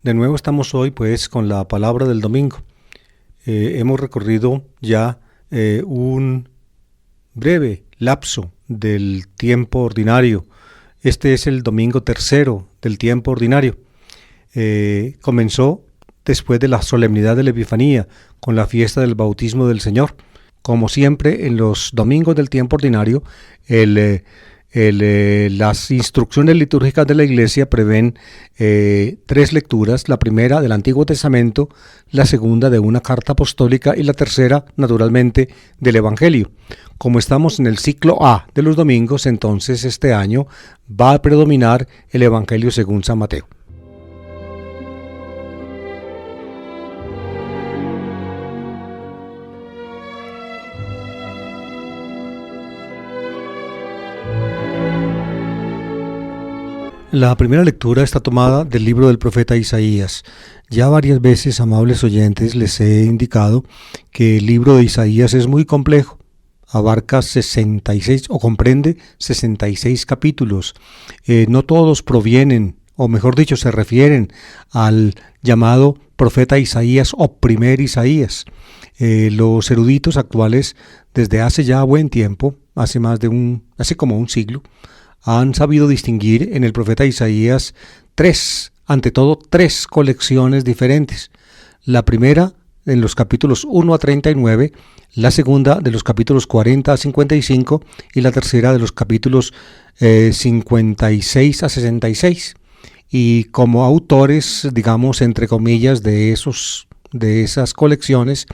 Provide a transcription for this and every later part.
De nuevo estamos hoy pues con la palabra del domingo. Hemos recorrido ya un breve lapso del tiempo ordinario. Este es el domingo tercero del tiempo ordinario. Comenzó después de la solemnidad de la Epifanía con la fiesta del bautismo del Señor. Como siempre en los domingos del tiempo ordinario, las instrucciones litúrgicas de la Iglesia prevén tres lecturas: la primera del Antiguo Testamento, la segunda de una carta apostólica y la tercera, naturalmente, del Evangelio. Como estamos en el ciclo A de los domingos, entonces este año va a predominar el Evangelio según San Mateo. La primera lectura está tomada del libro del profeta Isaías. Ya varias veces, amables oyentes, les he indicado que el libro de Isaías es muy complejo. Abarca 66 o comprende 66 capítulos. No todos provienen, o mejor dicho, se refieren al llamado profeta Isaías o primer Isaías. Los eruditos actuales, desde hace ya buen tiempo, hace como un siglo, han sabido distinguir en el profeta Isaías tres colecciones diferentes. La primera en los capítulos 1 a 39, la segunda de los capítulos 40 a 55 y la tercera de los capítulos 56 a 66. Y como autores, digamos, entre comillas, de esas colecciones,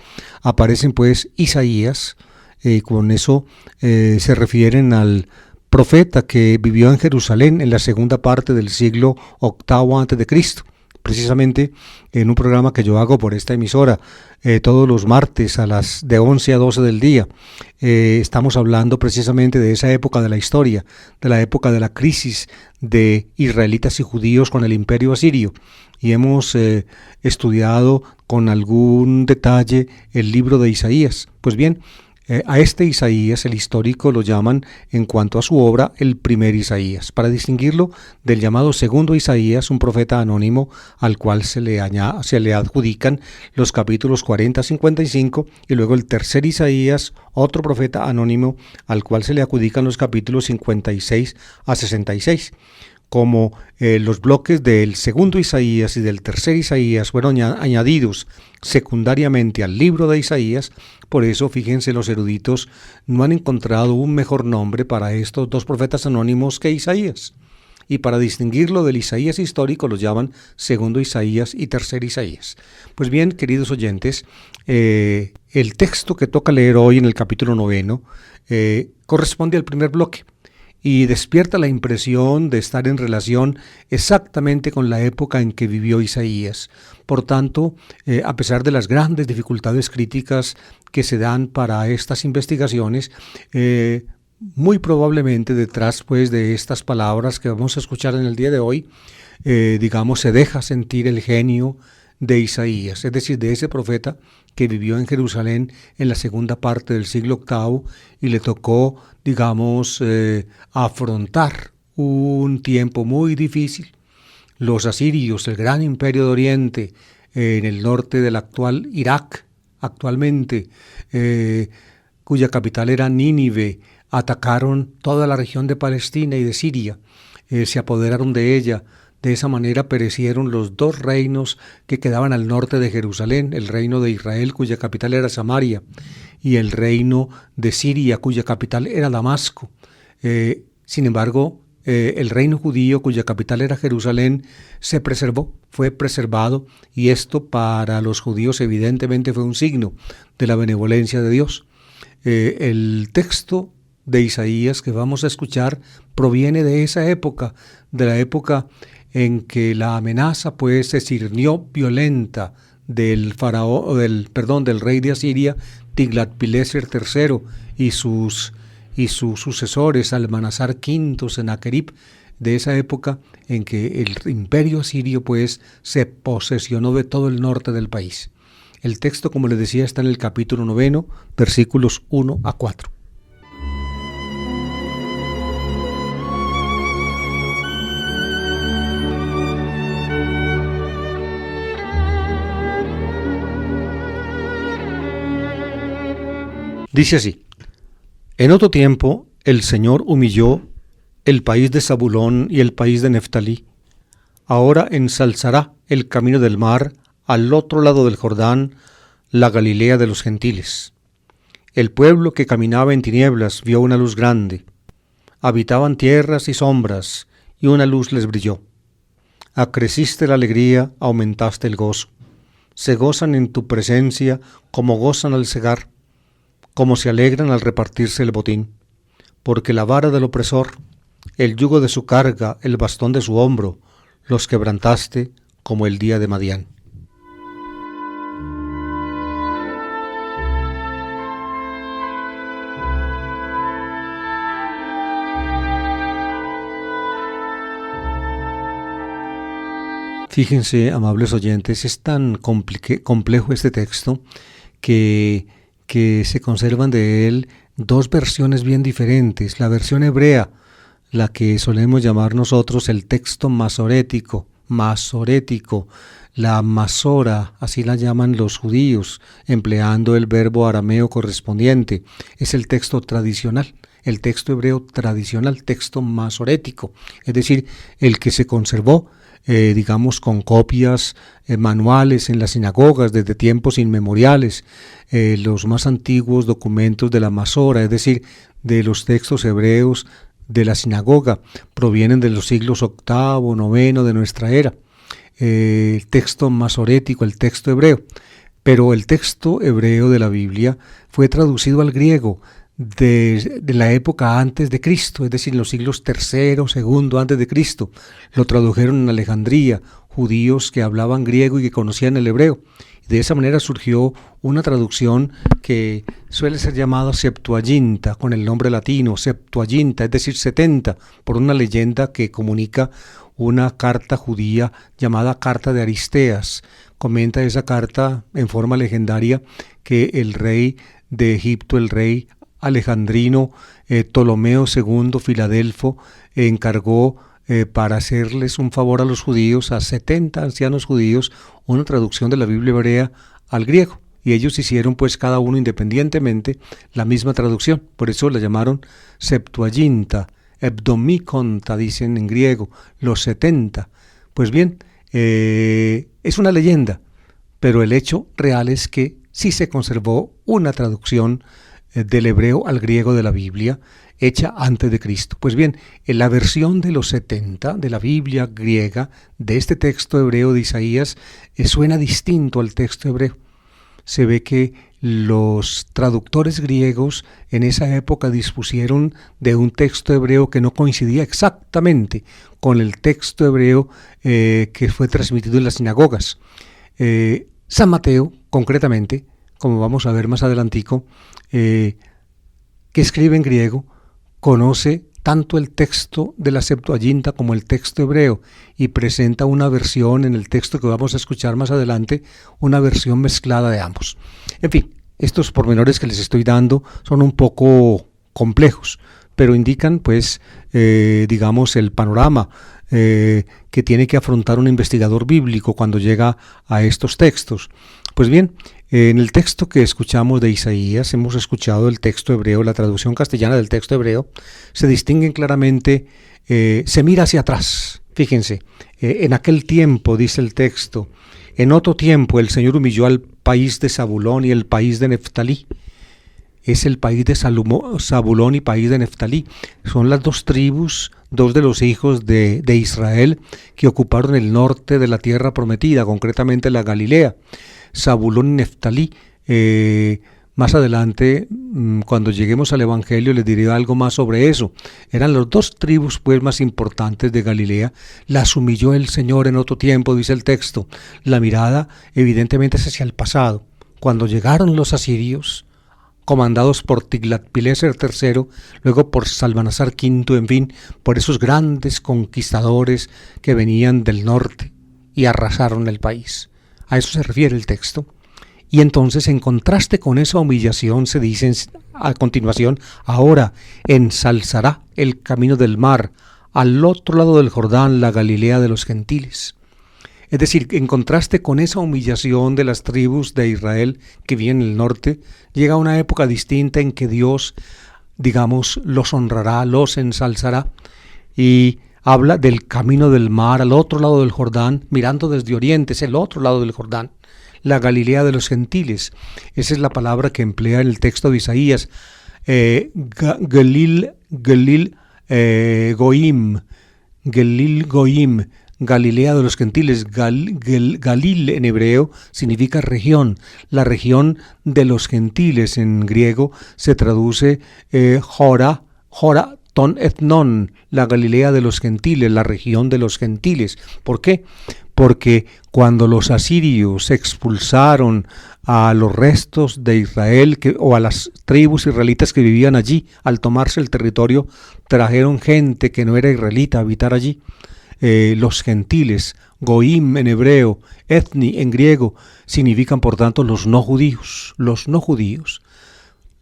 aparecen pues Isaías. Con eso se refieren al profeta que vivió en Jerusalén en la segunda parte del siglo VIII a.C., precisamente en un programa que yo hago por esta emisora todos los martes de 11 a 12 del día. Estamos hablando precisamente de esa época de la historia, de la época de la crisis de israelitas y judíos con el imperio asirio, y hemos estudiado con algún detalle el libro de Isaías. Pues bien, a este Isaías, el histórico, lo llaman, en cuanto a su obra, el primer Isaías, para distinguirlo del llamado segundo Isaías, un profeta anónimo al cual se le adjudican los capítulos 40 a 55, y luego el tercer Isaías, otro profeta anónimo al cual se le adjudican los capítulos 56 a 66. Como los bloques del segundo Isaías y del tercer Isaías fueron añadidos secundariamente al libro de Isaías, por eso, fíjense, los eruditos no han encontrado un mejor nombre para estos dos profetas anónimos que Isaías. Y para distinguirlo del Isaías histórico los llaman segundo Isaías y tercer Isaías. Pues bien, queridos oyentes, el texto que toca leer hoy en el capítulo 9 corresponde al primer bloque y despierta la impresión de estar en relación exactamente con la época en que vivió Isaías. Por tanto, a pesar de las grandes dificultades críticas que se dan para estas investigaciones, muy probablemente detrás pues de estas palabras que vamos a escuchar en el día de hoy, se deja sentir el genio de Isaías, es decir, de ese profeta que vivió en Jerusalén en la segunda parte del siglo VIII y le tocó, afrontar un tiempo muy difícil. Los asirios, el gran imperio de Oriente, en el norte del actual Irak, actualmente, cuya capital era Nínive, atacaron toda la región de Palestina y de Siria, se apoderaron de ella. De esa manera perecieron los dos reinos que quedaban al norte de Jerusalén, el reino de Israel, cuya capital era Samaria, y el reino de Siria, cuya capital era Damasco. Sin embargo, el reino judío, cuya capital era Jerusalén, fue preservado, y esto para los judíos evidentemente fue un signo de la benevolencia de Dios. El texto de Isaías que vamos a escuchar proviene de esa época, de la época en que la amenaza pues se ciñó violenta del rey de Asiria, Tiglat-Pileser III, y sus sucesores, Almanasar V, Sennacherib, de esa época en que el imperio asirio pues se posesionó de todo el norte del país. El texto, como les decía, está en el capítulo 9, versículos 1 a 4. Dice así: en otro tiempo el Señor humilló el país de Zabulón y el país de Neftalí. Ahora ensalzará el camino del mar, al otro lado del Jordán, la Galilea de los gentiles. El pueblo que caminaba en tinieblas vio una luz grande. Habitaban tierras y sombras, y una luz les brilló. Acreciste la alegría, aumentaste el gozo. Se gozan en tu presencia como gozan al segar, como se alegran al repartirse el botín. Porque la vara del opresor, el yugo de su carga, el bastón de su hombro, los quebrantaste como el día de Madián. Fíjense, amables oyentes, es tan complejo este texto que se conservan de él dos versiones bien diferentes. La versión hebrea, la que solemos llamar nosotros el texto masorético, la masora, así la llaman los judíos, empleando el verbo arameo correspondiente. Es el texto tradicional, el texto hebreo tradicional, texto masorético, es decir, el que se conservó digamos con copias manuales en las sinagogas desde tiempos inmemoriales, los más antiguos documentos de la Masora, es decir, de los textos hebreos de la sinagoga, provienen de los siglos VIII, IX de nuestra era, el texto masorético, el texto hebreo. Pero el texto hebreo de la Biblia fue traducido al griego de la época antes de Cristo, es decir, en los siglos III, II antes de Cristo. Lo tradujeron en Alejandría, judíos que hablaban griego y que conocían el hebreo. De esa manera surgió una traducción que suele ser llamada Septuaginta, con el nombre latino, Septuaginta, es decir, 70, por una leyenda que comunica una carta judía llamada Carta de Aristeas. Comenta esa carta en forma legendaria que el rey de Egipto, el rey alejandrino Ptolomeo II Filadelfo, encargó para hacerles un favor a los judíos, a 70 ancianos judíos, una traducción de la Biblia hebrea al griego. Y ellos hicieron pues cada uno independientemente la misma traducción. Por eso la llamaron Septuaginta, Hebdomikonta, dicen en griego, los 70. Pues bien, es una leyenda, pero el hecho real es que sí se conservó una traducción del hebreo al griego de la Biblia, hecha antes de Cristo. Pues bien, en la versión de los 70 de la Biblia griega, de este texto hebreo de Isaías, suena distinto al texto hebreo. Se ve que los traductores griegos en esa época dispusieron de un texto hebreo que no coincidía exactamente con el texto hebreo que fue transmitido en las sinagogas. San Mateo, concretamente, como vamos a ver más adelantico, que escribe en griego, conoce tanto el texto de la Septuaginta como el texto hebreo y presenta una versión en el texto que vamos a escuchar más adelante, una versión mezclada de ambos. En fin, estos pormenores que les estoy dando son un poco complejos, pero indican pues, digamos, el panorama que tiene que afrontar un investigador bíblico cuando llega a estos textos. Pues bien, en el texto que escuchamos de Isaías, hemos escuchado el texto hebreo, la traducción castellana del texto hebreo, se distinguen claramente, se mira hacia atrás. Fíjense, en aquel tiempo, dice el texto, en otro tiempo el Señor humilló al país de Zabulón y el país de Neftalí. Es el país de Zabulón y país de Neftalí. Son las dos tribus, dos de los hijos de Israel que ocuparon el norte de la tierra prometida, concretamente la Galilea. Zabulón y Neftalí. Más adelante, cuando lleguemos al Evangelio, les diré algo más sobre eso. Eran las dos tribus pues más importantes de Galilea. Las humilló el Señor en otro tiempo, dice el texto. La mirada evidentemente es hacia el pasado. Cuando llegaron los asirios, comandados por Tiglat-Pileser III, luego por Salmanasar V, en fin, por esos grandes conquistadores que venían del norte y arrasaron el país. A eso se refiere el texto. Y entonces, en contraste con esa humillación, se dice a continuación, ahora ensalzará el camino del mar, al otro lado del Jordán, la Galilea de los gentiles. Es decir, en contraste con esa humillación de las tribus de Israel que viven en el norte, llega una época distinta en que Dios, digamos, los honrará, los ensalzará, y habla del camino del mar al otro lado del Jordán, mirando desde oriente, es el otro lado del Jordán, la Galilea de los gentiles. Esa es la palabra que emplea en el texto de Isaías, Galil Goim, Galil Goim, Galilea de los gentiles. Galil en hebreo significa región. La región de los gentiles en griego se traduce Jora ton etnon, la Galilea de los gentiles, la región de los gentiles. ¿Por qué? Porque cuando los asirios expulsaron a los restos de Israel o a las tribus israelitas que vivían allí, al tomarse el territorio, trajeron gente que no era israelita a habitar allí. Los gentiles, goim en hebreo, etni en griego, significan por tanto los no judíos, los no judíos.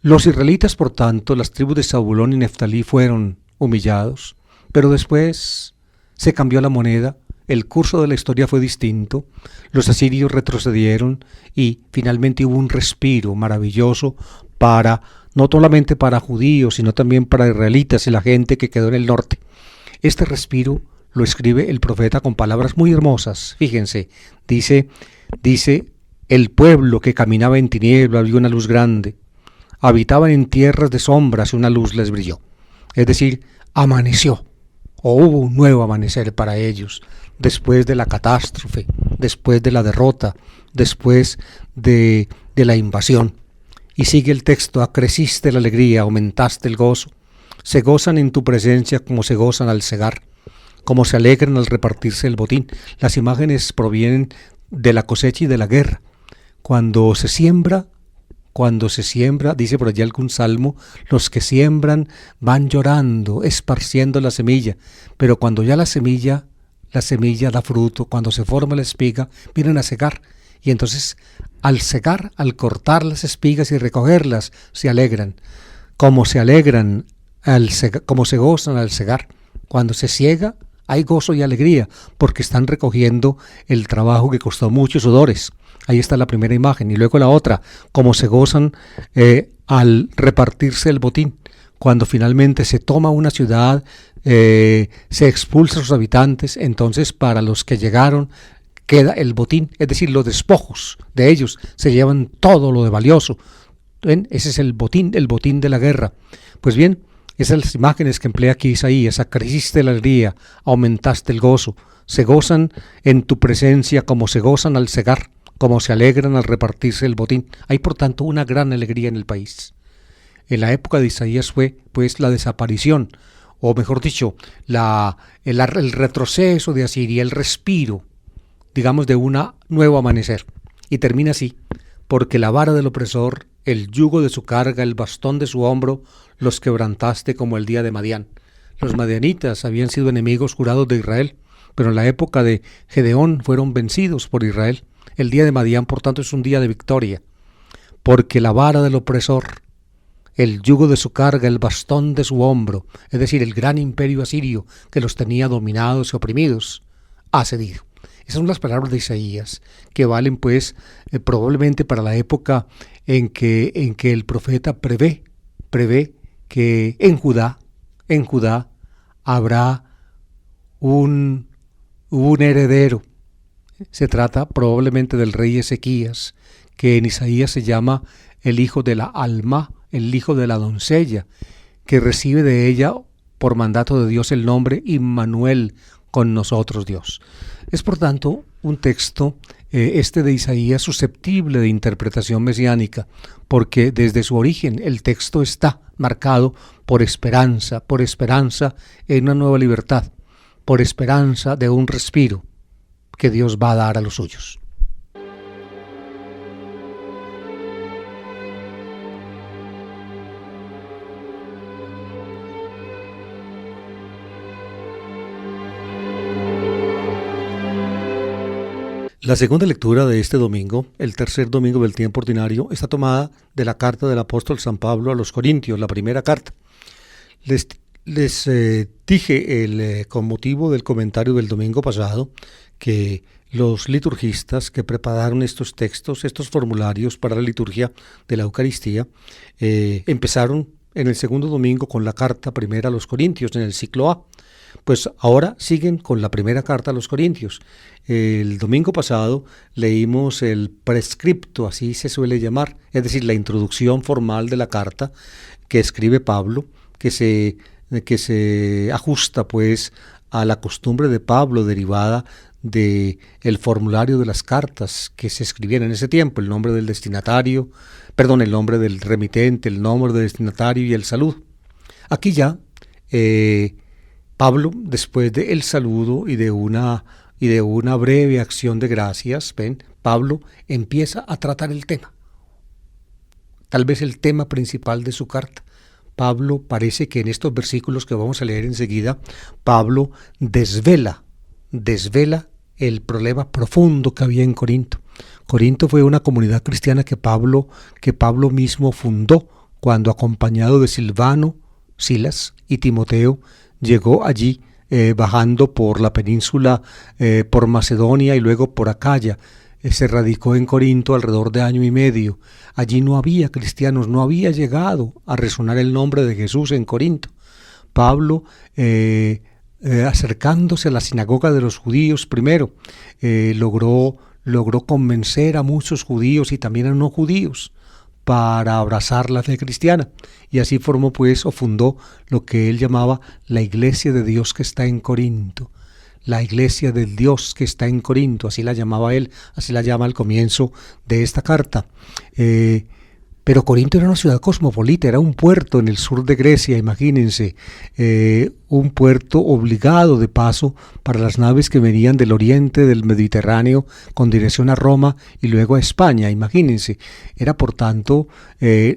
Los israelitas, por tanto, las tribus de Zabulón y Neftalí fueron humillados, pero después se cambió la moneda, el curso de la historia fue distinto, los asirios retrocedieron y finalmente hubo un respiro maravilloso no solamente para judíos, sino también para israelitas y la gente que quedó en el norte. Este respiro lo escribe el profeta con palabras muy hermosas. Fíjense, dice, el pueblo que caminaba en tinieblas vio una luz grande. Habitaban en tierras de sombras y una luz les brilló. Es decir, amaneció, o hubo un nuevo amanecer para ellos, después de la catástrofe, después de la derrota, después de la invasión. Y sigue el texto, acreciste la alegría, aumentaste el gozo. Se gozan en tu presencia como se gozan al segar, como se alegran al repartirse el botín. Las imágenes provienen de la cosecha y de la guerra. Cuando se siembra, dice por allí algún salmo, los que siembran van llorando, esparciendo la semilla, pero cuando ya la semilla da fruto, cuando se forma la espiga, vienen a segar, y entonces al segar, al cortar las espigas y recogerlas, se alegran, como se gozan al segar. Cuando se siega, hay gozo y alegría, porque están recogiendo el trabajo que costó muchos sudores. Ahí está la primera imagen. Y luego la otra, como se gozan al repartirse el botín. Cuando finalmente se toma una ciudad, se expulsa a sus habitantes, entonces para los que llegaron queda el botín, es decir, los despojos de ellos, se llevan todo lo de valioso. ¿Ven? Ese es el botín de la guerra. Pues bien, esas son las imágenes que emplea aquí Isaías. Acreciste la alegría, aumentaste el gozo. Se gozan en tu presencia como se gozan al segar, como se alegran al repartirse el botín. Hay por tanto una gran alegría en el país. En la época de Isaías fue pues la desaparición, o mejor dicho, el retroceso de Asiria, el respiro, digamos, de un nuevo amanecer. Y termina así, porque la vara del opresor, el yugo de su carga, el bastón de su hombro, los quebrantaste como el día de Madián. Los madianitas habían sido enemigos jurados de Israel, pero en la época de Gedeón fueron vencidos por Israel. El día de Madián, por tanto, es un día de victoria, porque la vara del opresor, el yugo de su carga, el bastón de su hombro, es decir, el gran imperio asirio que los tenía dominados y oprimidos, ha cedido. Esas son las palabras de Isaías, que valen pues probablemente para la época en que el profeta prevé que en Judá habrá un heredero. Se trata probablemente del rey Ezequías, que en Isaías se llama el hijo de la alma, el hijo de la doncella, que recibe de ella por mandato de Dios el nombre Immanuel, con nosotros Dios. Es por tanto un texto, este de Isaías, susceptible de interpretación mesiánica, porque desde su origen el texto está marcado por esperanza en una nueva libertad, por esperanza de un respiro que Dios va a dar a los suyos. La segunda lectura de este domingo, el tercer domingo del tiempo ordinario, está tomada de la carta del apóstol San Pablo a los Corintios, la primera carta. Les dije con motivo del comentario del domingo pasado que los liturgistas que prepararon estos textos, estos formularios para la liturgia de la Eucaristía, empezaron en el segundo domingo con la carta primera a los Corintios en el ciclo A. Pues ahora siguen con la primera carta a los Corintios. El domingo pasado leímos el prescripto, así se suele llamar, es decir, la introducción formal de la carta que escribe Pablo, que se ajusta pues a la costumbre de Pablo derivada de el formulario de las cartas que se escribían en ese tiempo, el nombre del destinatario, el nombre del remitente, el nombre del destinatario y el saludo. Aquí ya Pablo, después del saludo y de una breve acción de gracias, Pablo empieza a tratar el tema, tal vez el tema principal de su carta. Pablo parece que en estos versículos que vamos a leer enseguida, Pablo desvela el problema profundo que había en Corinto. Corinto fue una comunidad cristiana que Pablo mismo fundó cuando, acompañado de Silvano, Silas y Timoteo, llegó allí bajando por la península, por Macedonia y luego por Acaya. Se radicó en Corinto alrededor de año y medio. Allí no había cristianos, no había llegado a resonar el nombre de Jesús en Corinto. Pablo, acercándose a la sinagoga de los judíos primero, logró convencer a muchos judíos y también a no judíos para abrazar la fe cristiana, y así formó pues o fundó lo que él llamaba la iglesia de Dios que está en Corinto. La iglesia del Dios que está en Corinto, así la llamaba él, así la llama al comienzo de esta carta. Pero Corinto era una ciudad cosmopolita, era un puerto en el sur de Grecia, imagínense, un puerto obligado de paso para las naves que venían del oriente del Mediterráneo con dirección a Roma y luego a España, imagínense. Era por tanto,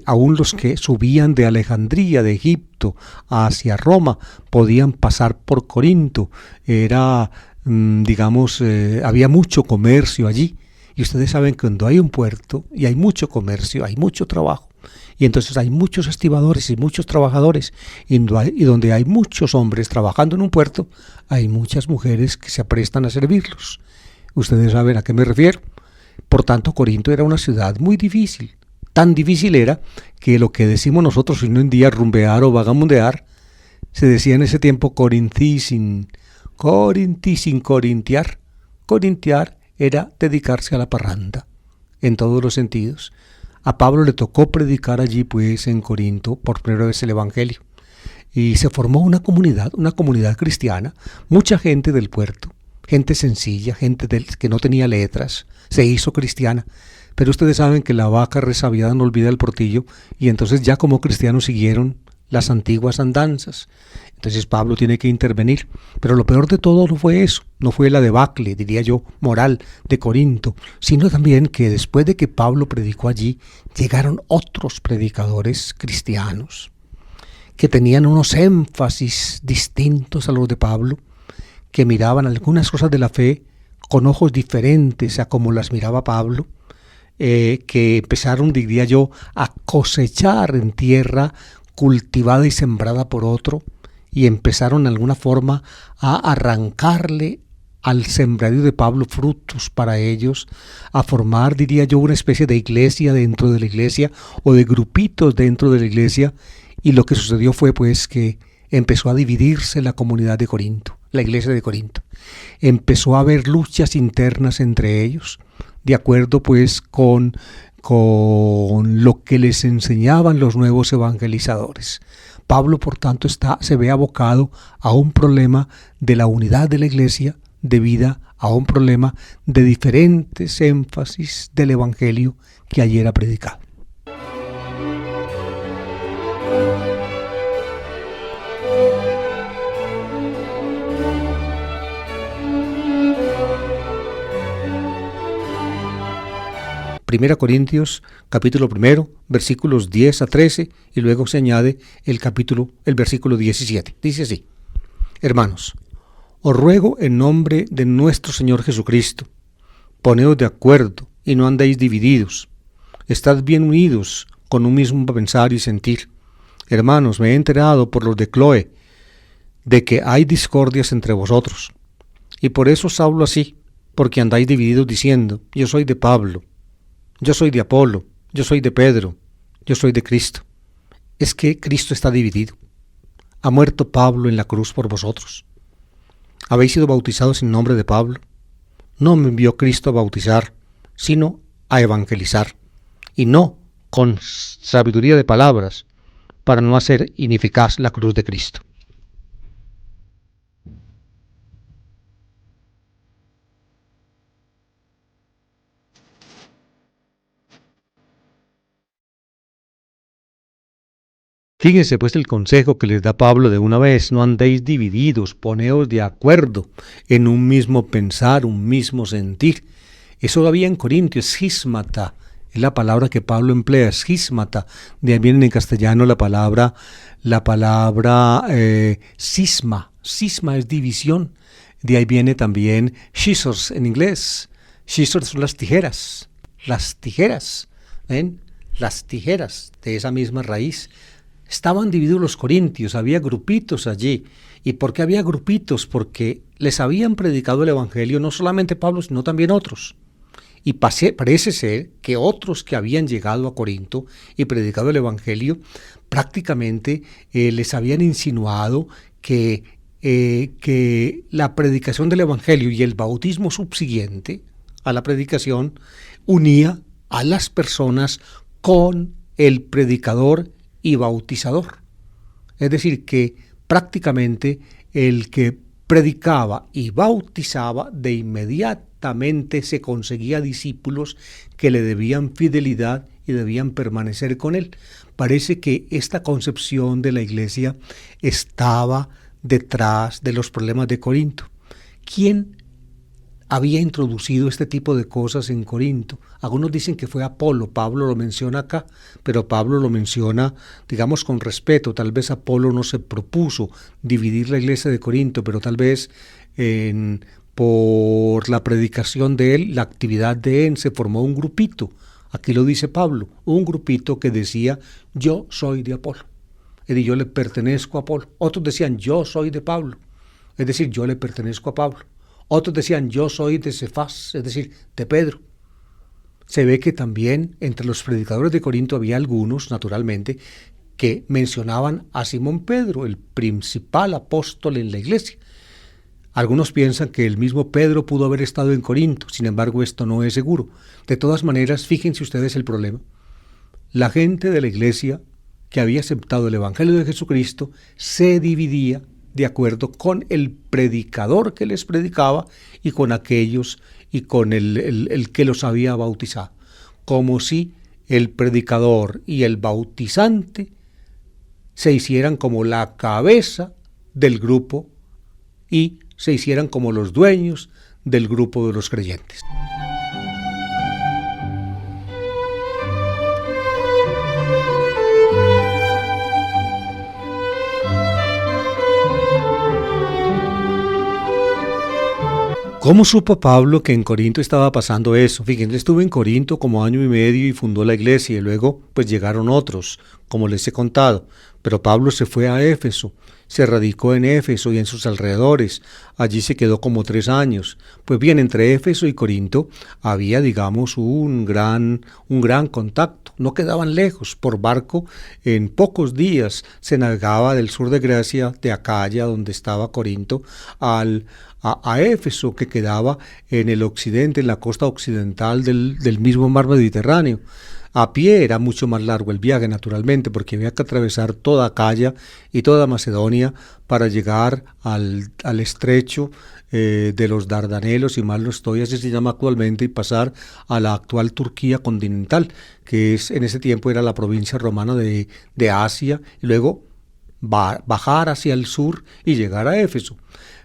aún los que subían de Alejandría, de Egipto, hacia Roma, podían pasar por Corinto. Era, había mucho comercio allí. Y ustedes saben que cuando hay un puerto y hay mucho comercio, hay mucho trabajo. Y entonces hay muchos estibadores y muchos trabajadores. Y donde hay muchos hombres trabajando en un puerto, hay muchas mujeres que se aprestan a servirlos. Ustedes saben a qué me refiero. Por tanto, Corinto era una ciudad muy difícil. Tan difícil era que lo que decimos nosotros hoy en día, rumbear o vagamundear, se decía en ese tiempo corintiar. Corintiar era dedicarse a la parranda, en todos los sentidos. A Pablo le tocó predicar allí, pues, en Corinto, por primera vez el Evangelio. Y se formó una comunidad cristiana, mucha gente del puerto, gente sencilla, gente que no tenía letras, se hizo cristiana. Pero ustedes saben que la vaca resabiada no olvida el portillo, y entonces ya como cristianos siguieron las antiguas andanzas. Entonces Pablo tiene que intervenir. Pero lo peor de todo no fue eso, no fue la debacle, diría yo, moral de Corinto, sino también que después de que Pablo predicó allí, llegaron otros predicadores cristianos que tenían unos énfasis distintos a los de Pablo, que miraban algunas cosas de la fe con ojos diferentes a como las miraba Pablo, que empezaron, diría yo, a cosechar en tierra cultivada y sembrada por otro, y empezaron de alguna forma a arrancarle al sembradío de Pablo frutos para ellos, a formar, diría yo, una especie de iglesia dentro de la iglesia o de grupitos dentro de la iglesia. Y lo que sucedió fue pues que empezó a dividirse la comunidad de Corinto, la iglesia de Corinto. Empezó a haber luchas internas entre ellos, de acuerdo pues con lo que les enseñaban los nuevos evangelizadores. Pablo, por tanto, se ve abocado a un problema de la unidad de la iglesia debida a un problema de diferentes énfasis del evangelio que ayer ha predicado. Primera Corintios, capítulo 1, versículos 10 a 13, y luego se añade el versículo 17. Dice así: Hermanos, os ruego en nombre de nuestro Señor Jesucristo, poneos de acuerdo y no andéis divididos. Estad bien unidos con un mismo pensar y sentir. Hermanos, me he enterado por los de Cloé de que hay discordias entre vosotros, y por eso os hablo así, porque andáis divididos diciendo, yo soy de Pablo, yo soy de Apolo, yo soy de Pedro, yo soy de Cristo. Es que Cristo está dividido. Ha muerto Pablo en la cruz por vosotros. Habéis sido bautizados en nombre de Pablo. No me envió Cristo a bautizar, sino a evangelizar, y no con sabiduría de palabras, para no hacer ineficaz la cruz de Cristo. Fíjense pues el consejo que les da Pablo de una vez: no andéis divididos, poneos de acuerdo en un mismo pensar, un mismo sentir. Eso había en Corintios, schismata, es la palabra que Pablo emplea, schismata. De ahí viene en castellano la palabra cisma. Cisma es división. De ahí viene también scissors en inglés. Scissors son las tijeras. Las tijeras, ¿ven? Las tijeras de esa misma raíz. Estaban divididos los corintios, había grupitos allí. ¿Y por qué había grupitos? Porque les habían predicado el evangelio no solamente Pablo, sino también otros. Y parece ser que otros que habían llegado a Corinto y predicado el evangelio, prácticamente les habían insinuado que la predicación del evangelio y el bautismo subsiguiente a la predicación unía a las personas con el predicador y bautizador. Es decir, que prácticamente el que predicaba y bautizaba de inmediatamente se conseguía discípulos que le debían fidelidad y debían permanecer con él. Parece que esta concepción de la iglesia estaba detrás de los problemas de Corinto. ¿Quién había introducido este tipo de cosas en Corinto? Algunos dicen que fue Apolo. Pablo lo menciona acá, pero Pablo lo menciona, digamos, con respeto. Tal vez Apolo no se propuso dividir la iglesia de Corinto, pero tal vez por la predicación de él, la actividad de él, se formó un grupito. Aquí lo dice Pablo, un grupito que decía, yo soy de Apolo, es decir, yo le pertenezco a Apolo. Otros decían, yo soy de Pablo, es decir, yo le pertenezco a Pablo. Otros decían, yo soy de Cefás, es decir, de Pedro. Se ve que también entre los predicadores de Corinto había algunos, naturalmente, que mencionaban a Simón Pedro, el principal apóstol en la iglesia. Algunos piensan que el mismo Pedro pudo haber estado en Corinto, sin embargo esto no es seguro. De todas maneras, fíjense ustedes el problema. La gente de la iglesia que había aceptado el Evangelio de Jesucristo se dividía de acuerdo con el predicador que les predicaba y con aquellos y con el que los había bautizado. Como si el predicador y el bautizante se hicieran como la cabeza del grupo y se hicieran como los dueños del grupo de los creyentes. ¿Cómo supo Pablo que en Corinto estaba pasando eso? Fíjense, estuvo en Corinto como año y medio y fundó la iglesia y luego pues llegaron otros, como les he contado. Pero Pablo se fue a Éfeso, se radicó en Éfeso y en sus alrededores. Allí se quedó como 3 años. Pues bien, entre Éfeso y Corinto había, digamos, un gran contacto. No quedaban lejos. Por barco, en pocos días se navegaba del sur de Grecia, de Acaya, donde estaba Corinto, a Éfeso, que quedaba en el occidente, en la costa occidental del mismo mar Mediterráneo. A pie era mucho más largo el viaje, naturalmente, porque había que atravesar toda Acaya y toda Macedonia para llegar al estrecho de los Dardanelos, si mal no estoy, así se llama actualmente, y pasar a la actual Turquía continental, que en ese tiempo era la provincia romana de Asia, y luego bajar hacia el sur y llegar a Éfeso.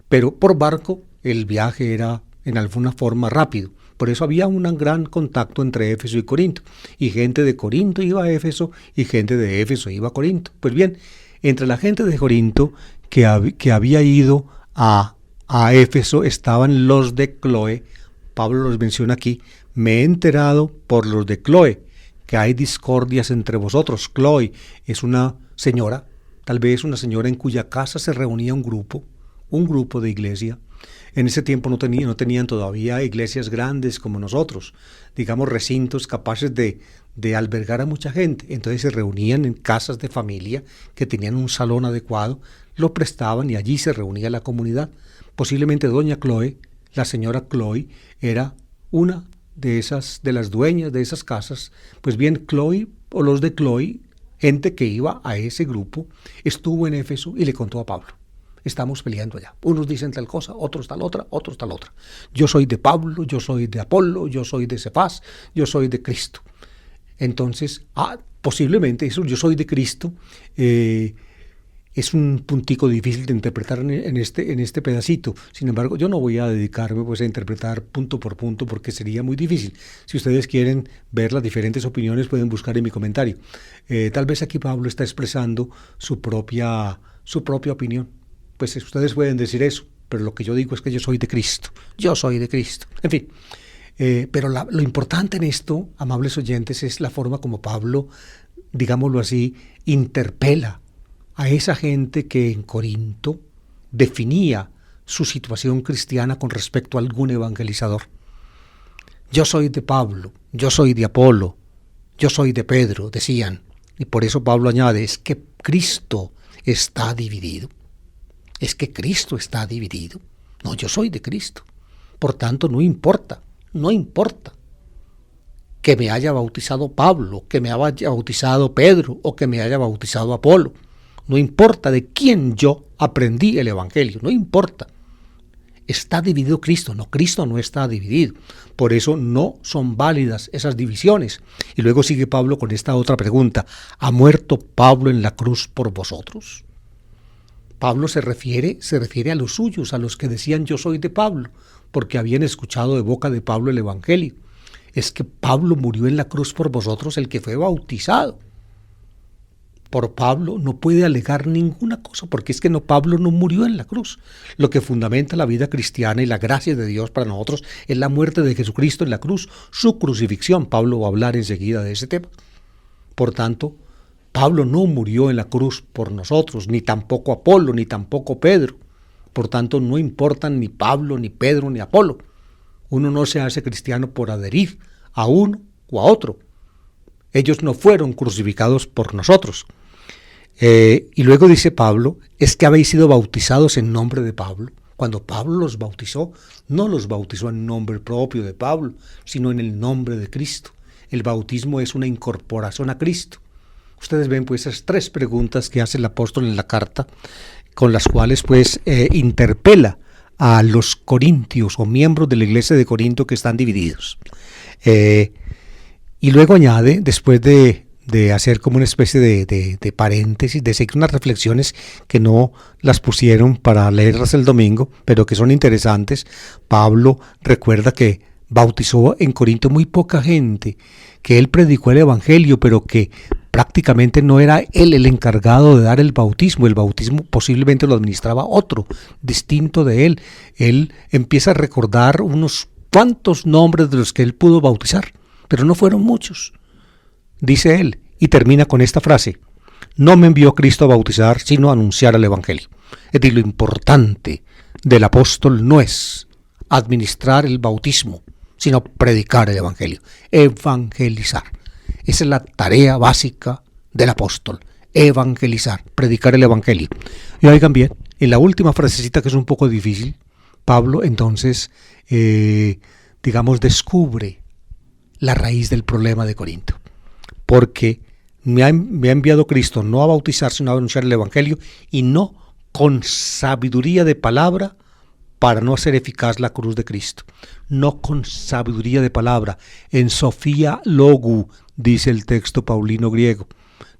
Pero por barco el viaje era en alguna forma rápido. Por eso había un gran contacto entre Éfeso y Corinto. Y gente de Corinto iba a Éfeso y gente de Éfeso iba a Corinto. Pues bien, entre la gente de Corinto que había ido a Éfeso estaban los de Cloe. Pablo los menciona aquí. Me he enterado por los de Cloe que hay discordias entre vosotros. Cloe es una señora, tal vez una señora en cuya casa se reunía un grupo de iglesia, En ese tiempo no tenían todavía iglesias grandes como nosotros, digamos recintos capaces de albergar a mucha gente. Entonces se reunían en casas de familia que tenían un salón adecuado, lo prestaban y allí se reunía la comunidad. Posiblemente doña Chloe, la señora Chloe, era una de las dueñas de esas casas. Pues bien, Chloe o los de Chloe, gente que iba a ese grupo, estuvo en Éfeso y le contó a Pablo: estamos peleando allá. Unos dicen tal cosa, otros tal otra, otros tal otra. Yo soy de Pablo, yo soy de Apolo, yo soy de Cefás, yo soy de Cristo. Entonces, posiblemente eso, yo soy de Cristo, es un puntico difícil de interpretar en este pedacito. Sin embargo, yo no voy a dedicarme pues a interpretar punto por punto porque sería muy difícil. Si ustedes quieren ver las diferentes opiniones, pueden buscar en mi comentario. Tal vez aquí Pablo está expresando su propia opinión. Pues ustedes pueden decir eso, pero lo que yo digo es que yo soy de Cristo. Yo soy de Cristo. En fin, pero lo importante en esto, amables oyentes, es la forma como Pablo, digámoslo así, interpela a esa gente que en Corinto definía su situación cristiana con respecto a algún evangelizador. Yo soy de Pablo, yo soy de Apolo, yo soy de Pedro, decían. Y por eso Pablo añade, es que Cristo está dividido. Es que Cristo está dividido. No, yo soy de Cristo. Por tanto, no importa que me haya bautizado Pablo, que me haya bautizado Pedro o que me haya bautizado Apolo. No importa de quién yo aprendí el evangelio, no importa. Está dividido Cristo. No, Cristo no está dividido. Por eso no son válidas esas divisiones. Y luego sigue Pablo con esta otra pregunta: ¿ha muerto Pablo en la cruz por vosotros? Pablo se refiere a los suyos, a los que decían yo soy de Pablo, porque habían escuchado de boca de Pablo el evangelio. Es que Pablo murió en la cruz por vosotros, el que fue bautizado por Pablo no puede alegar ninguna cosa, porque es que Pablo no murió en la cruz. Lo que fundamenta la vida cristiana y la gracia de Dios para nosotros es la muerte de Jesucristo en la cruz, su crucifixión. Pablo va a hablar enseguida de ese tema. Por tanto, Pablo no murió en la cruz por nosotros, ni tampoco Apolo, ni tampoco Pedro. Por tanto, no importan ni Pablo, ni Pedro, ni Apolo. Uno no se hace cristiano por adherir a uno o a otro. Ellos no fueron crucificados por nosotros. Y luego dice Pablo, es que habéis sido bautizados en nombre de Pablo. Cuando Pablo los bautizó, no los bautizó en nombre propio de Pablo, sino en el nombre de Cristo. El bautismo es una incorporación a Cristo. Ustedes ven pues esas tres preguntas que hace el apóstol en la carta, con las cuales pues interpela a los corintios o miembros de la iglesia de Corinto que están divididos. Y luego añade, después de hacer como una especie de paréntesis, de seguir unas reflexiones que no las pusieron para leerlas el domingo, pero que son interesantes. Pablo recuerda que bautizó en Corinto muy poca gente, que él predicó el evangelio, pero que prácticamente no era él el encargado de dar el bautismo posiblemente lo administraba otro, distinto de él. Él empieza a recordar unos cuantos nombres de los que él pudo bautizar, pero no fueron muchos. Dice él, y termina con esta frase: no me envió Cristo a bautizar, sino a anunciar el evangelio. Es decir, lo importante del apóstol no es administrar el bautismo, sino predicar el evangelio, evangelizar. Esa es la tarea básica del apóstol, evangelizar, predicar el evangelio. Y oigan bien, en la última frasecita, que es un poco difícil, Pablo entonces, descubre la raíz del problema de Corinto. Porque me ha enviado Cristo no a bautizar, sino a anunciar el evangelio, y no con sabiduría de palabra para no hacer eficaz la cruz de Cristo. No con sabiduría de palabra, en Sofía Logu, dice el texto paulino griego.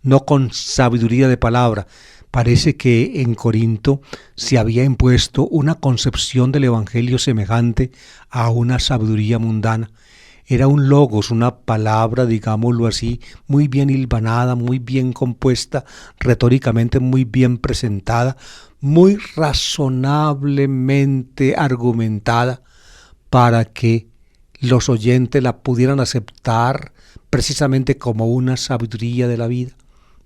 No con sabiduría de palabra. Parece que en Corinto se había impuesto una concepción del evangelio semejante a una sabiduría mundana. Era un logos, una palabra, digámoslo así, muy bien hilvanada, muy bien compuesta, retóricamente muy bien presentada, muy razonablemente argumentada para que los oyentes la pudieran aceptar precisamente como una sabiduría de la vida.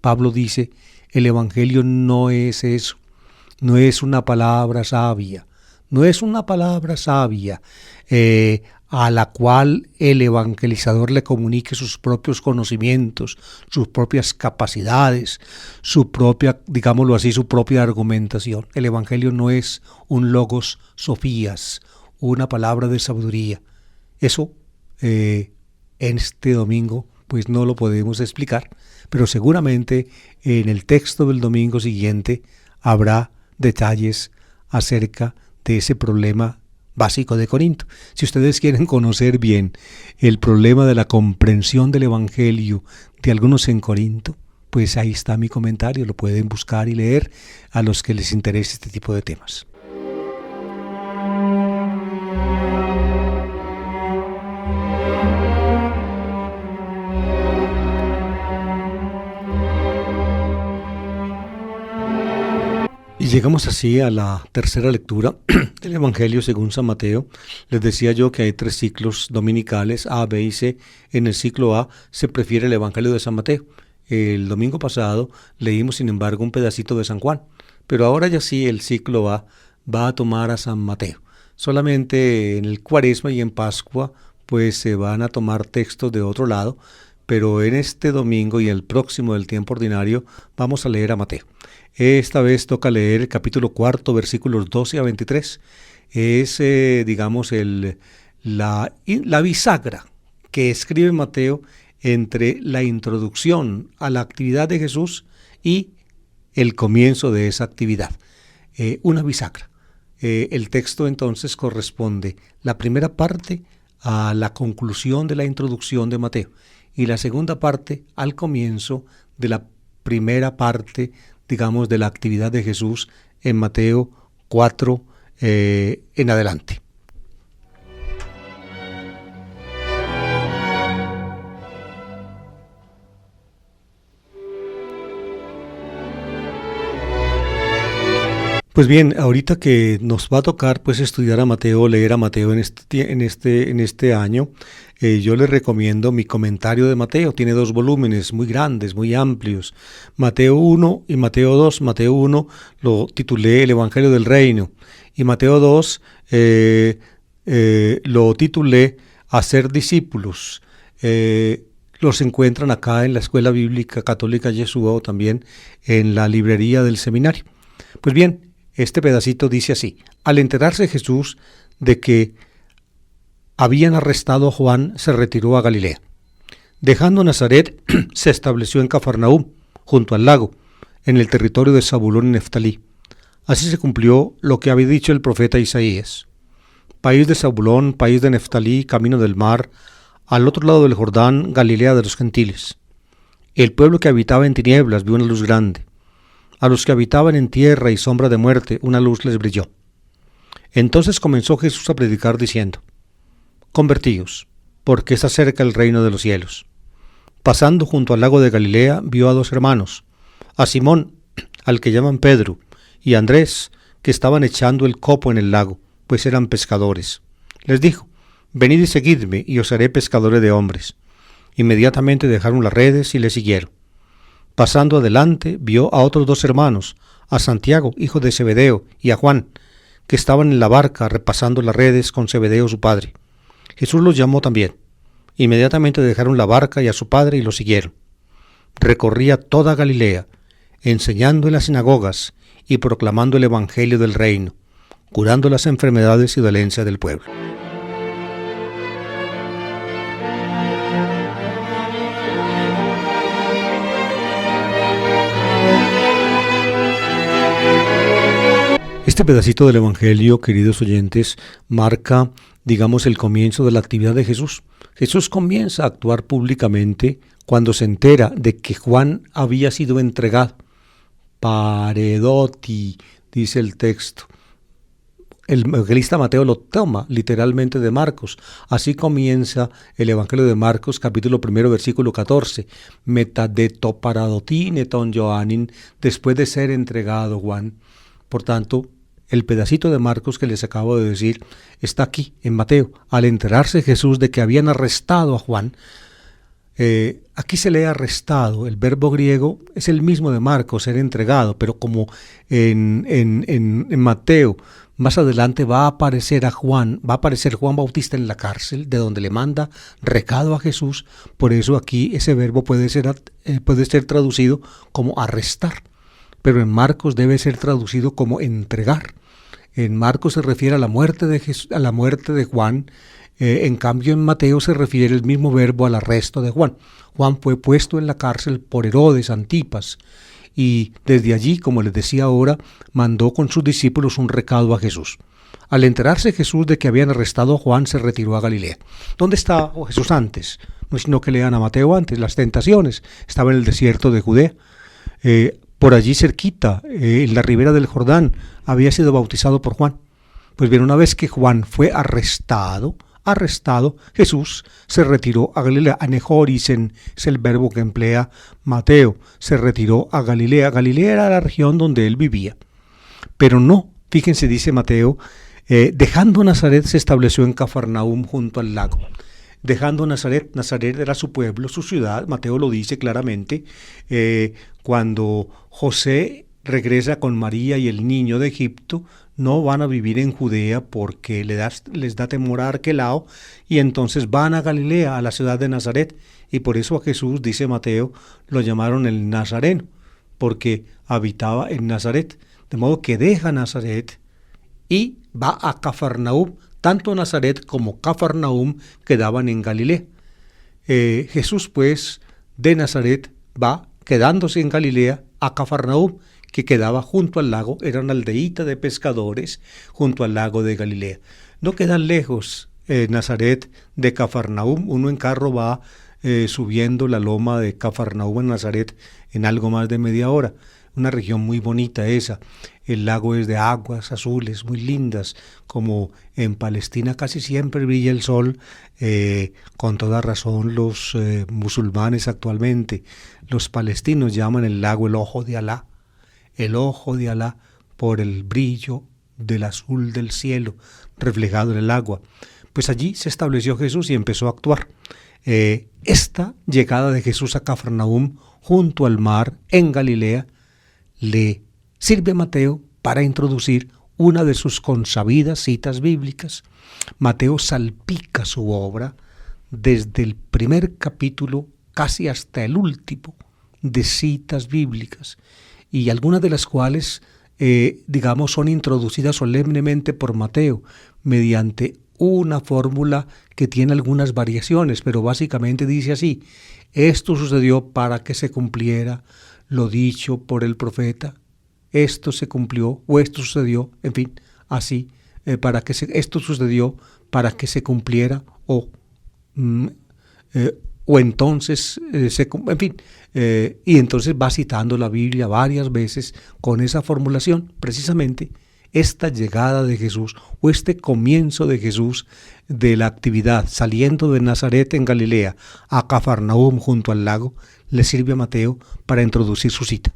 Pablo dice, el evangelio no es eso, no es una palabra sabia, No es una palabra sabia a la cual el evangelizador le comunique sus propios conocimientos, sus propias capacidades, su propia, digámoslo así, su propia argumentación. El evangelio no es un logos sofías, una palabra de sabiduría. Eso en este domingo pues no lo podemos explicar, pero seguramente en el texto del domingo siguiente habrá detalles acerca de ese problema básico de Corinto. Si ustedes quieren conocer bien el problema de la comprensión del Evangelio de algunos en Corinto, pues ahí está mi comentario, lo pueden buscar y leer a los que les interese este tipo de temas. Y llegamos así a la tercera lectura del Evangelio según San Mateo. Les decía yo que hay 3 ciclos dominicales, A, B y C. En el ciclo A se prefiere el Evangelio de San Mateo. El domingo pasado leímos, sin embargo, un pedacito de San Juan. Pero ahora ya sí el ciclo A va a tomar a San Mateo. Solamente en el Cuaresma y en Pascua pues se van a tomar textos de otro lado, pero en este domingo y el próximo del tiempo ordinario vamos a leer a Mateo. Esta vez toca leer el capítulo 4, versículos 12 a 23. Es, digamos, la bisagra que escribe Mateo entre la introducción a la actividad de Jesús y el comienzo de esa actividad. Una bisagra. El texto entonces corresponde la primera parte a la conclusión de la introducción de Mateo y la segunda parte al comienzo de la primera parte, digamos, de la actividad de Jesús en Mateo 4 en adelante. Pues bien, ahorita que nos va a tocar pues estudiar a Mateo, leer a Mateo en este año, yo les recomiendo mi comentario de Mateo. Tiene 2 volúmenes muy grandes, muy amplios. Mateo 1 y Mateo 2. Mateo 1 lo titulé El Evangelio del Reino y Mateo 2 lo titulé Hacer discípulos. Los encuentran acá en la Escuela Bíblica Católica Yeshua o también en la librería del seminario. Pues bien, este pedacito dice así: al enterarse Jesús de que habían arrestado a Juan, se retiró a Galilea. Dejando Nazaret, se estableció en Cafarnaúm, junto al lago, en el territorio de Zabulón y Neftalí. Así se cumplió lo que había dicho el profeta Isaías. País de Zabulón, país de Neftalí, camino del mar, al otro lado del Jordán, Galilea de los gentiles. El pueblo que habitaba en tinieblas vio una luz grande. A los que habitaban en tierra y sombra de muerte, una luz les brilló. Entonces comenzó Jesús a predicar diciendo: convertíos, porque está cerca el reino de los cielos. Pasando junto al lago de Galilea, vio a 2 hermanos, a Simón, al que llaman Pedro, y a Andrés, que estaban echando el copo en el lago, pues eran pescadores. Les dijo: venid y seguidme, y os haré pescadores de hombres. Inmediatamente dejaron las redes y le siguieron. Pasando adelante, vio a otros 2 hermanos, a Santiago, hijo de Zebedeo, y a Juan, que estaban en la barca repasando las redes con Zebedeo su padre. Jesús los llamó también. Inmediatamente dejaron la barca y a su padre y lo siguieron. Recorría toda Galilea, enseñando en las sinagogas y proclamando el evangelio del reino, curando las enfermedades y dolencias del pueblo. Este pedacito del Evangelio, queridos oyentes, marca, digamos, el comienzo de la actividad de Jesús. Jesús comienza a actuar públicamente cuando se entera de que Juan había sido entregado. Paredoti, dice el texto. El evangelista Mateo lo toma literalmente de Marcos. Así comienza el Evangelio de Marcos, capítulo 1, versículo 14. Metadeto paradotine ton Joanin, después de ser entregado Juan. Por tanto, el pedacito de Marcos que les acabo de decir está aquí en Mateo. Al enterarse Jesús de que habían arrestado a Juan, Aquí se lee arrestado. El verbo griego es el mismo de Marcos, ser entregado, pero como en Mateo más adelante va a aparecer Juan Bautista en la cárcel, de donde le manda recado a Jesús. Por eso aquí ese verbo puede ser traducido como arrestar, pero en Marcos debe ser traducido como entregar. En Marcos se refiere a la muerte de Juan. En cambio en Mateo se refiere el mismo verbo al arresto de Juan. Juan fue puesto en la cárcel por Herodes Antipas, y desde allí, como les decía ahora, mandó con sus discípulos un recado a Jesús. Al enterarse Jesús de que habían arrestado a Juan, se retiró a Galilea. ¿Dónde estaba Jesús antes? No es sino que lean a Mateo antes, las tentaciones. Estaba en el desierto de Judea. Por allí cerquita, en la ribera del Jordán, había sido bautizado por Juan. Pues bien, una vez que Juan fue arrestado, Jesús se retiró a Galilea. Anejorisen es el verbo que emplea Mateo. Se retiró a Galilea. Galilea era la región donde él vivía. Pero no, fíjense, dice Mateo, dejando Nazaret se estableció en Cafarnaúm junto al lago. Dejando Nazaret era su pueblo, su ciudad. Mateo lo dice claramente. Cuando José regresa con María y el niño de Egipto, no van a vivir en Judea porque les da temor a Arquelao, y entonces van a Galilea, a la ciudad de Nazaret, y por eso a Jesús, dice Mateo, lo llamaron el Nazareno, porque habitaba en Nazaret. De modo que deja Nazaret y va a Cafarnaúm. Tanto Nazaret como Cafarnaúm quedaban en Galilea. Jesús, pues, de Nazaret va quedándose en Galilea a Cafarnaúm, que quedaba junto al lago. Era una aldeíta de pescadores junto al lago de Galilea. No quedan lejos Nazaret de Cafarnaúm. Uno en carro va subiendo la loma de Cafarnaúm en Nazaret en algo más de media hora. Una región muy bonita esa. El lago es de aguas azules muy lindas, como en Palestina casi siempre brilla el sol. Con toda razón los musulmanes actualmente, los palestinos llaman el lago el ojo de Alá. El ojo de Alá, por el brillo del azul del cielo reflejado en el agua. Pues allí se estableció Jesús y empezó a actuar. Esta llegada de Jesús a Cafarnaúm, junto al mar, en Galilea, le sirve a Mateo para introducir una de sus consabidas citas bíblicas. Mateo salpica su obra desde el primer capítulo casi hasta el último de citas bíblicas, y algunas de las cuales, son introducidas solemnemente por Mateo mediante una fórmula que tiene algunas variaciones, pero básicamente dice así: esto sucedió para que se cumpliera lo dicho por el profeta, esto se cumplió, o esto sucedió, en fin, así, esto sucedió para que se cumpliera, o entonces, en fin, y entonces va citando la Biblia varias veces con esa formulación. Precisamente esta llegada de Jesús, o este comienzo de Jesús de la actividad, saliendo de Nazaret en Galilea a Cafarnaúm junto al lago, le sirve a Mateo para introducir su cita.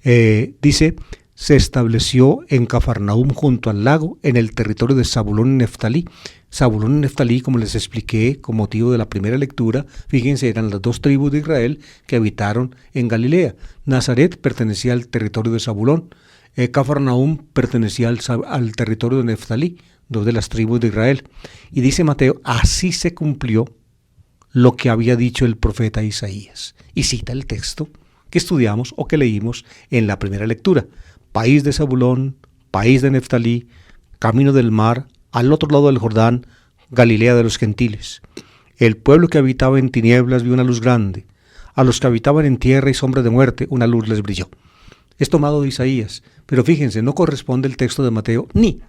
Dice: se estableció en Cafarnaúm junto al lago, en el territorio de Zabulón y Neftalí. Zabulón y Neftalí, como les expliqué con motivo de la primera lectura, fíjense, eran las dos tribus de Israel que habitaron en Galilea. Nazaret pertenecía al territorio de Zabulón. Cafarnaúm pertenecía al territorio de Neftalí, dos de las tribus de Israel. Y dice Mateo: así se cumplió lo que había dicho el profeta Isaías. Y cita el texto que estudiamos o que leímos en la primera lectura: país de Zabulón, país de Neftalí, camino del mar, al otro lado del Jordán, Galilea de los gentiles. El pueblo que habitaba en tinieblas vio una luz grande. A los que habitaban en tierra y sombra de muerte, una luz les brilló. Es tomado de Isaías, pero fíjense, no corresponde el texto de Mateo ni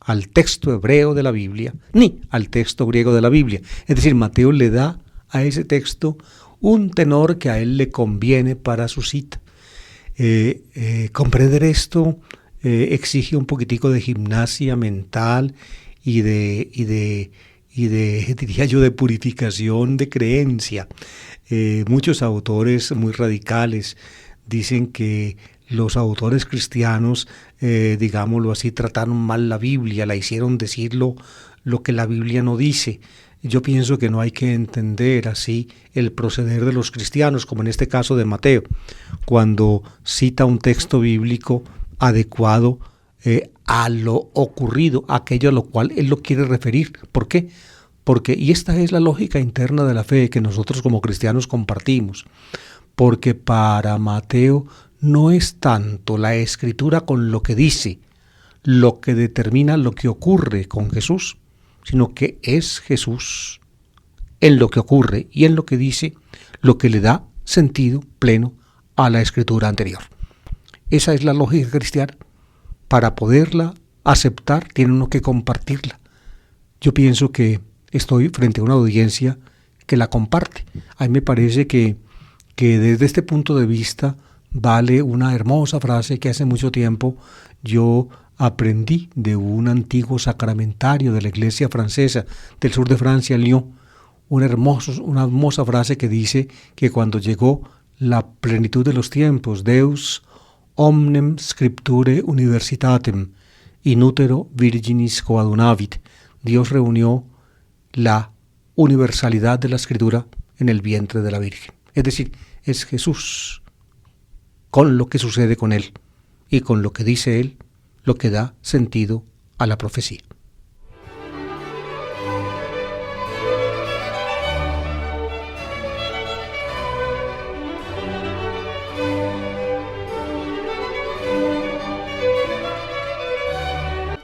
al texto hebreo de la Biblia, ni al texto griego de la Biblia. Es decir, Mateo le da a ese texto un tenor que a él le conviene para su cita. Comprender esto exige un poquitico de gimnasia mental y de diría yo, de purificación de creencia. Muchos autores muy radicales dicen que los autores cristianos, digámoslo así, trataron mal la Biblia, la hicieron decir lo que la Biblia no dice. Yo pienso que no hay que entender así el proceder de los cristianos, como en este caso de Mateo, cuando cita un texto bíblico adecuado a lo ocurrido, a aquello a lo cual él lo quiere referir. ¿Por qué? Porque, y esta es la lógica interna de la fe que nosotros como cristianos compartimos, porque para Mateo no es tanto la escritura con lo que dice, lo que determina lo que ocurre con Jesús, sino que es Jesús en lo que ocurre y en lo que dice lo que le da sentido pleno a la escritura anterior. Esa es la lógica cristiana. Para poderla aceptar, tiene uno que compartirla. Yo pienso que estoy frente a una audiencia que la comparte. A mí me parece que desde este punto de vista vale una hermosa frase que hace mucho tiempo yo aprendí de un antiguo sacramentario de la iglesia francesa del sur de Francia, Lyon, una hermosa frase que dice que cuando llegó la plenitud de los tiempos, Deus omnem scripture universitatem in utero virginis coadunavit, Dios reunió la universalidad de la escritura en el vientre de la Virgen. Es decir, es Jesús, con lo que sucede con él y con lo que dice él, lo que da sentido a la profecía.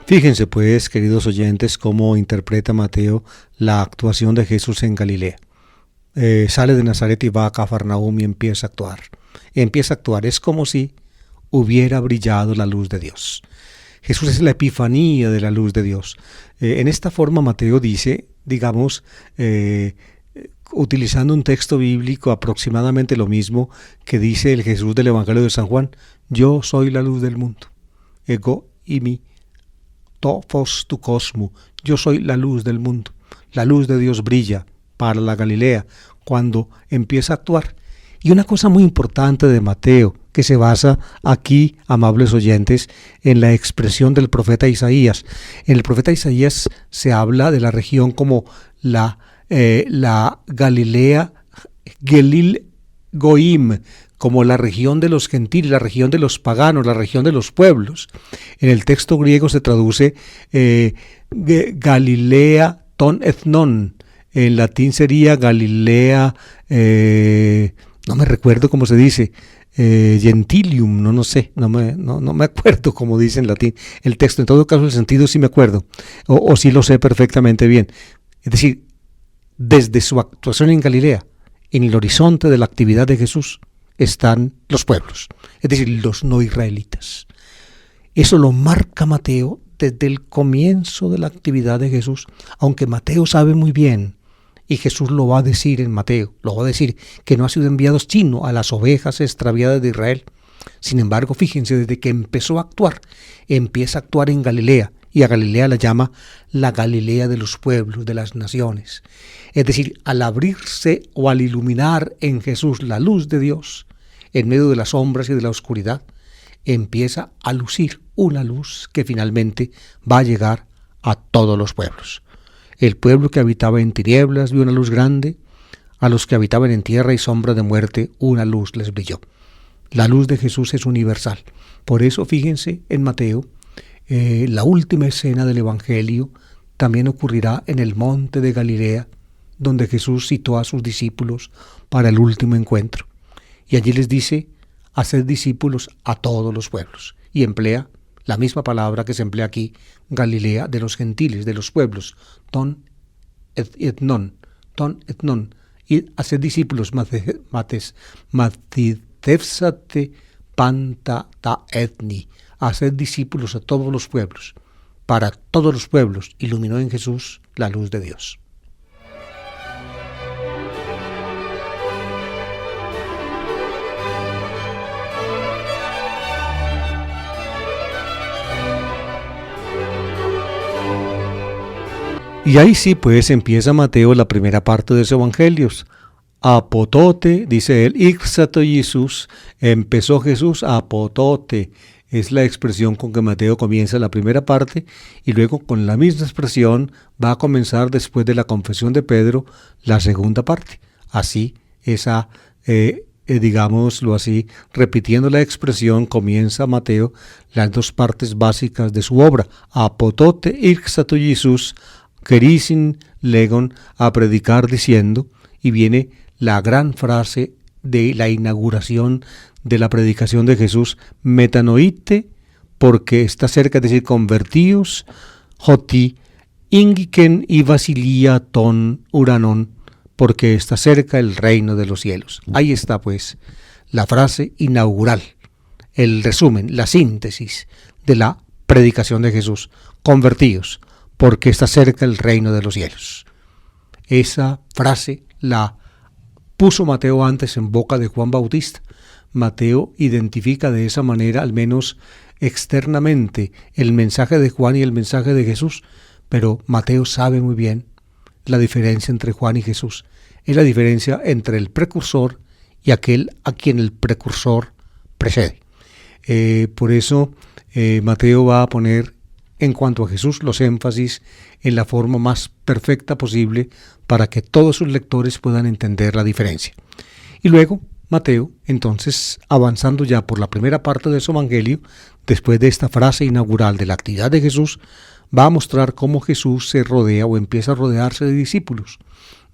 Fíjense pues, queridos oyentes, cómo interpreta Mateo la actuación de Jesús en Galilea. Sale de Nazaret y va a Cafarnaúm y empieza a actuar. Es como si hubiera brillado la luz de Dios. Jesús es la epifanía de la luz de Dios. En esta forma Mateo dice, digamos, utilizando un texto bíblico aproximadamente lo mismo que dice el Jesús del Evangelio de San Juan: yo soy la luz del mundo. Ego imi to phos tu cosmo. Yo soy la luz del mundo. La luz de Dios brilla para la Galilea cuando empieza a actuar. Y una cosa muy importante de Mateo, que se basa aquí, amables oyentes, en la expresión del profeta Isaías. En el profeta Isaías se habla de la región como la Galilea, Gelil Goim, como la región de los gentiles, la región de los paganos, la región de los pueblos. En el texto griego se traduce Galilea ton ethnon. En latín sería Galilea, no me recuerdo cómo se dice, gentilium, no me acuerdo cómo dice en latín el texto. En todo caso el sentido sí me acuerdo, o sí lo sé perfectamente bien. Es decir, desde su actuación en Galilea, en el horizonte de la actividad de Jesús, están los pueblos, es decir, los no israelitas. Eso lo marca Mateo desde el comienzo de la actividad de Jesús, aunque Mateo sabe muy bien, y Jesús lo va a decir en Mateo, lo va a decir, que no ha sido enviado sino a las ovejas extraviadas de Israel. Sin embargo, fíjense, desde que empezó a actuar, empieza a actuar en Galilea, y a Galilea la llama la Galilea de los pueblos, de las naciones. Es decir, al abrirse o al iluminar en Jesús la luz de Dios, en medio de las sombras y de la oscuridad, empieza a lucir una luz que finalmente va a llegar a todos los pueblos. El pueblo que habitaba en tinieblas vio una luz grande, a los que habitaban en tierra y sombra de muerte una luz les brilló. La luz de Jesús es universal. Por eso, fíjense, en Mateo, la última escena del Evangelio también ocurrirá en el monte de Galilea, donde Jesús citó a sus discípulos para el último encuentro. Y allí les dice: haced discípulos a todos los pueblos. Y emplea la misma palabra que se emplea aquí, Galilea de los gentiles, de los pueblos, ton etnon, y haced discípulos, matithefsate panta ta etni, haced discípulos a todos los pueblos. Para todos los pueblos iluminó en Jesús la luz de Dios. Y ahí sí, pues empieza Mateo la primera parte de sus evangelios. Apotote, dice él, ixato Jesús, empezó Jesús apotote, Es la expresión con que Mateo comienza la primera parte y luego con la misma expresión va a comenzar después de la confesión de Pedro la segunda parte. Así, digámoslo así, repitiendo la expresión, comienza Mateo las dos partes básicas de su obra. Apotote ixatu Jesus, querisin legon, a predicar diciendo, y viene la gran frase de la inauguración de la predicación de Jesús, metanoite, porque está cerca, es decir, convertíos, joti, ingiken y basilia ton uranon, porque está cerca el reino de los cielos. Ahí está pues la frase inaugural, el resumen, la síntesis de la predicación de Jesús. Convertíos, porque está cerca el reino de los cielos. Esa frase la puso Mateo antes en boca de Juan Bautista. Mateo identifica de esa manera, al menos externamente, el mensaje de Juan y el mensaje de Jesús, pero Mateo sabe muy bien la diferencia entre Juan y Jesús. Es la diferencia entre el precursor y aquel a quien el precursor precede. Por eso Mateo va a poner en cuanto a Jesús los énfasis en la forma más perfecta posible para que todos sus lectores puedan entender la diferencia. Y luego Mateo, entonces, avanzando ya por la primera parte de su evangelio, después de esta frase inaugural de la actividad de Jesús, va a mostrar cómo Jesús se rodea o empieza a rodearse de discípulos.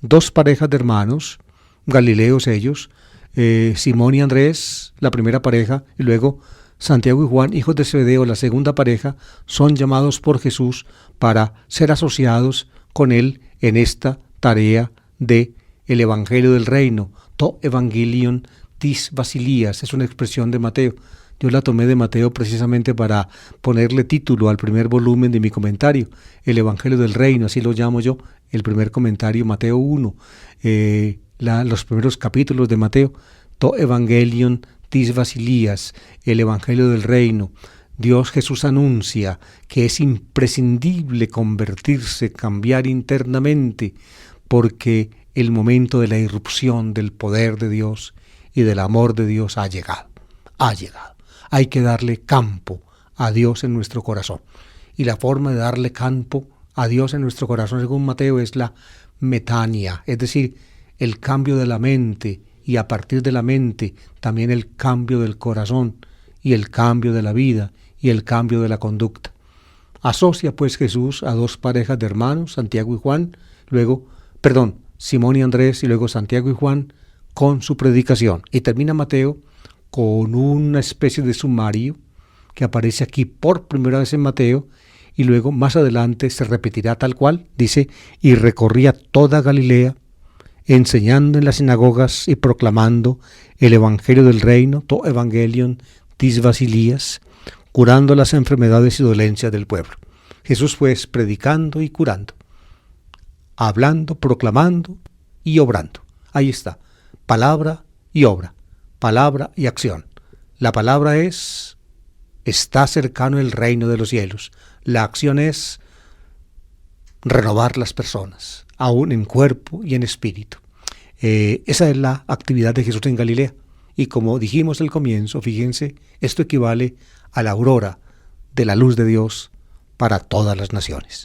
Dos parejas de hermanos, galileos ellos, Simón y Andrés, la primera pareja, y luego Santiago y Juan, hijos de Zebedeo, la segunda pareja, son llamados por Jesús para ser asociados con él en esta tarea de el evangelio del reino. To evangelion tis basilias, es una expresión de Mateo. Yo la tomé de Mateo precisamente para ponerle título al primer volumen de mi comentario, el evangelio del reino, así lo llamo yo, el primer comentario, Mateo 1, los primeros capítulos de Mateo. To evangelion tis basilias, el evangelio del reino. Dios Jesús anuncia que es imprescindible convertirse, cambiar internamente, porque el momento de la irrupción del poder de Dios y del amor de Dios ha llegado. Hay que darle campo a Dios en nuestro corazón. Y la forma de darle campo a Dios en nuestro corazón, según Mateo, es la metania, es decir, el cambio de la mente, y a partir de la mente también el cambio del corazón y el cambio de la vida y el cambio de la conducta. Asocia pues Jesús a dos parejas de hermanos, Santiago y Juan, Simón y Andrés y luego Santiago y Juan, con su predicación. Y termina Mateo con una especie de sumario que aparece aquí por primera vez en Mateo y luego más adelante se repetirá tal cual. Dice, y recorría toda Galilea, enseñando en las sinagogas y proclamando el evangelio del reino, to evangelion tis basilias, curando las enfermedades y dolencias del pueblo. Jesús pues predicando y curando, hablando, proclamando y obrando. Ahí está, palabra y obra, palabra y acción. La palabra está cercano el reino de los cielos. La acción es renovar las personas, aún en cuerpo y en espíritu. Esa es la actividad de Jesús en Galilea. Y como dijimos al comienzo, fíjense, esto equivale a la aurora de la luz de Dios para todas las naciones.